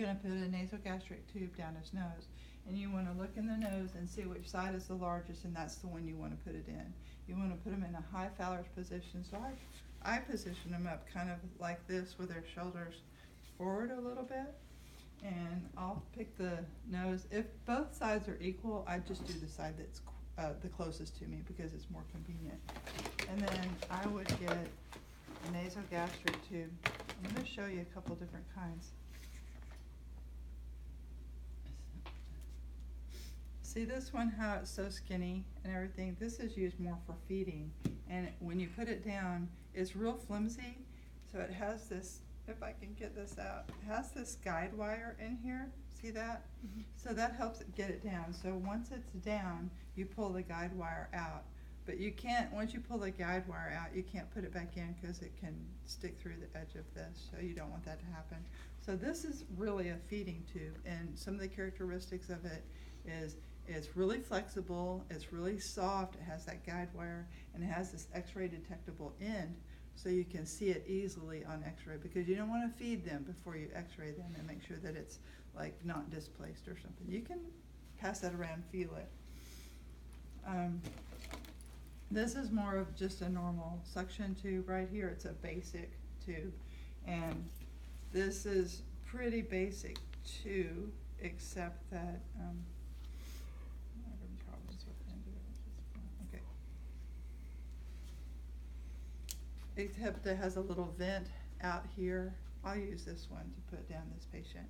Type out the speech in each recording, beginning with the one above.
going to put a nasogastric tube down his nose. And you want to look in the nose and see which side is the largest, and that's the one you want to put it in. You want to put them in a high Fowler's position. So I position them up kind of like this with their shoulders forward a little bit. And I'll pick the nose. If both sides are equal, I just do the side that's the closest to me because it's more convenient. And then I would get a nasogastric tube. I'm going to show you a couple different kinds. See this one, how it's so skinny and everything? This is used more for feeding. And when you put it down, it's real flimsy. So it has this, if I can get this out, it has this guide wire in here. See that? Mm-hmm. So that helps it get it down. So once it's down, you pull the guide wire out. But you can't, once you pull the guide wire out, you can't put it back in because it can stick through the edge of this. So you don't want that to happen. So this is really a feeding tube. And some of the characteristics of it is it's really flexible, it's really soft, it has that guide wire, and it has this x-ray detectable end so you can see it easily on x-ray, because you don't want to feed them before you x-ray them and make sure that it's like not displaced or something. You can pass that around, feel it. This is more of just a normal suction tube right here. It's a basic tube, and this is pretty basic too, except that except it has a little vent out here. I'll use this one to put down this patient.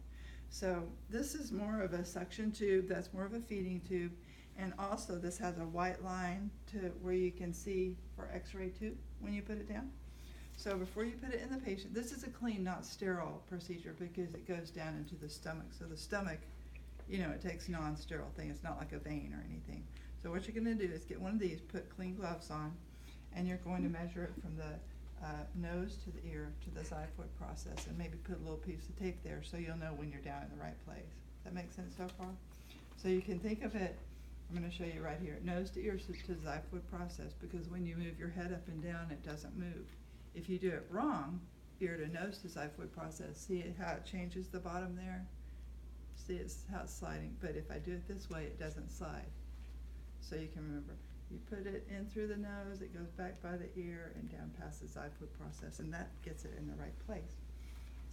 So this is more of a suction tube, that's more of a feeding tube, and also this has a white line to where you can see for x-ray too when you put it down. So before you put it in the patient, this is a clean, not sterile procedure because it goes down into the stomach. So the stomach, you know, it takes non-sterile thing. It's not like a vein or anything. So what you're going to do is get one of these, put clean gloves on, and you're going to measure it from the nose to the ear to the xiphoid process, and maybe put a little piece of tape there so you'll know when you're down in the right place. Does that make sense so far? So you can think of it, I'm going to show you right here, nose to ear to xiphoid process, because when you move your head up and down, it doesn't move. If you do it wrong, ear to nose to xiphoid process, see how it changes the bottom there? See it's how it's sliding, but if I do it this way, it doesn't slide. So you can remember. You put it in through the nose, it goes back by the ear and down past the xiphoid process, and that gets it in the right place.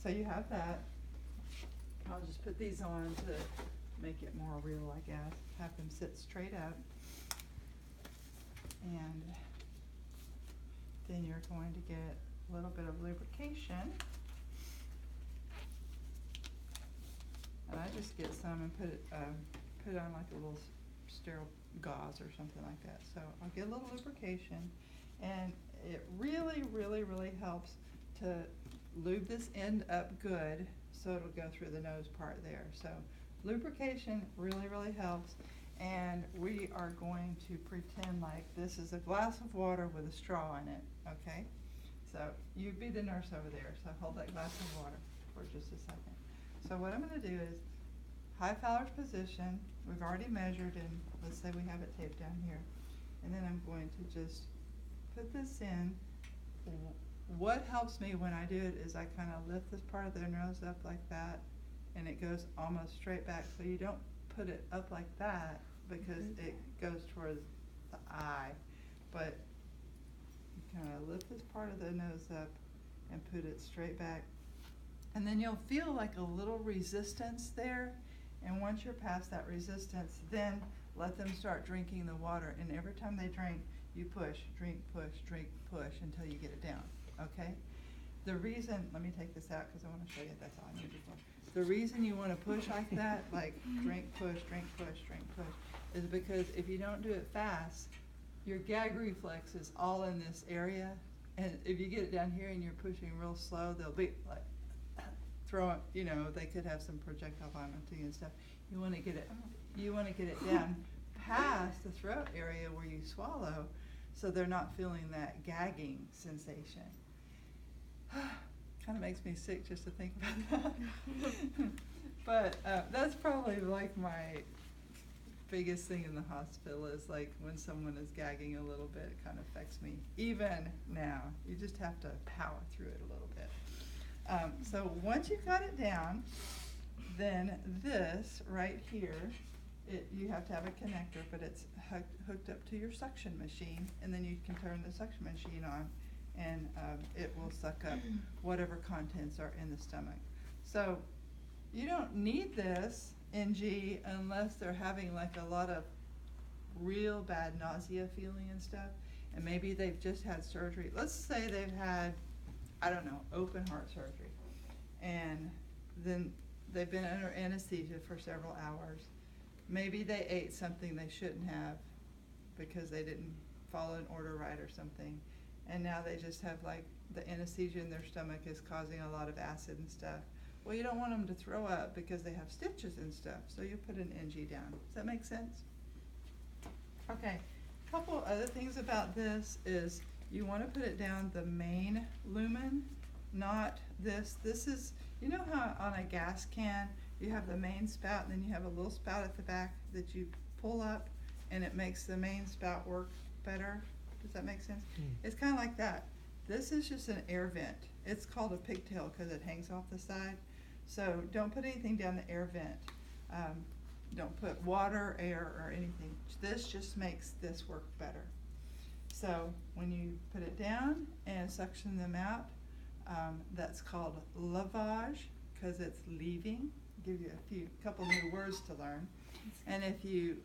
So you have that. I'll just put these on to make it more real, I guess. Have them sit straight up. And then you're going to get a little bit of lubrication. And I just get some and put it on like a little sterile gauze or something like that. So I'll get a little lubrication, and it really, really, really helps to lube this end up good so it'll go through the nose part there. So lubrication really, really helps, and we are going to pretend like this is a glass of water with a straw in it, okay? So you be the nurse over there, so hold that glass of water for just a second. So what I'm going to do is high Fowler's position. We've already measured, and let's say we have it taped down here. And then I'm going to just put this in. What helps me when I do it is I kind of lift this part of their nose up like that, and it goes almost straight back. So you don't put it up like that because it goes towards the eye, but you kind of lift this part of the nose up and put it straight back. And then you'll feel like a little resistance there. And once you're past that resistance, then let them start drinking the water. And every time they drink, you push, drink, push, drink, push until you get it down, okay? The reason, let me take this out because I want to show you, that's all I need before. The reason you want to push like that, like drink, push, drink, push, drink, push, is because if you don't do it fast, your gag reflex is all in this area. And if you get it down here and you're pushing real slow, they'll be like, throw it, you know, they could have some projectile vomiting and stuff. You want to get it down past the throat area where you swallow, so they're not feeling that gagging sensation. Kind of makes me sick just to think about that. But that's probably like my biggest thing in the hospital is like when someone is gagging a little bit, it kind of affects me. Even now, you just have to power through it a little bit. So once you've got it down, then this right here, you have to have a connector, but it's hooked up to your suction machine, and then you can turn the suction machine on, and it will suck up whatever contents are in the stomach. So you don't need this NG unless they're having like a lot of real bad nausea feeling and stuff, and maybe they've just had surgery. Let's say they've had, I don't know, open heart surgery, and then they've been under anesthesia for several hours. Maybe they ate something they shouldn't have because they didn't follow an order right or something, and now they just have like the anesthesia in their stomach is causing a lot of acid and stuff. Well, you don't want them to throw up because they have stitches and stuff, so you put an NG down. Does that make sense? Okay, a couple other things about this is you want to put it down the main lumen, not this. This is, you know how on a gas can you have the main spout and then you have a little spout at the back that you pull up and it makes the main spout work better? Does that make sense? It's kind of like that. This is just an air vent. It's called a pigtail because it hangs off the side. So don't put anything down the air vent. Don't put water, air, or anything. This just makes this work better. So when you put it down and suction them out, that's called lavage because it's leaving. Give you a couple new words to learn. And if you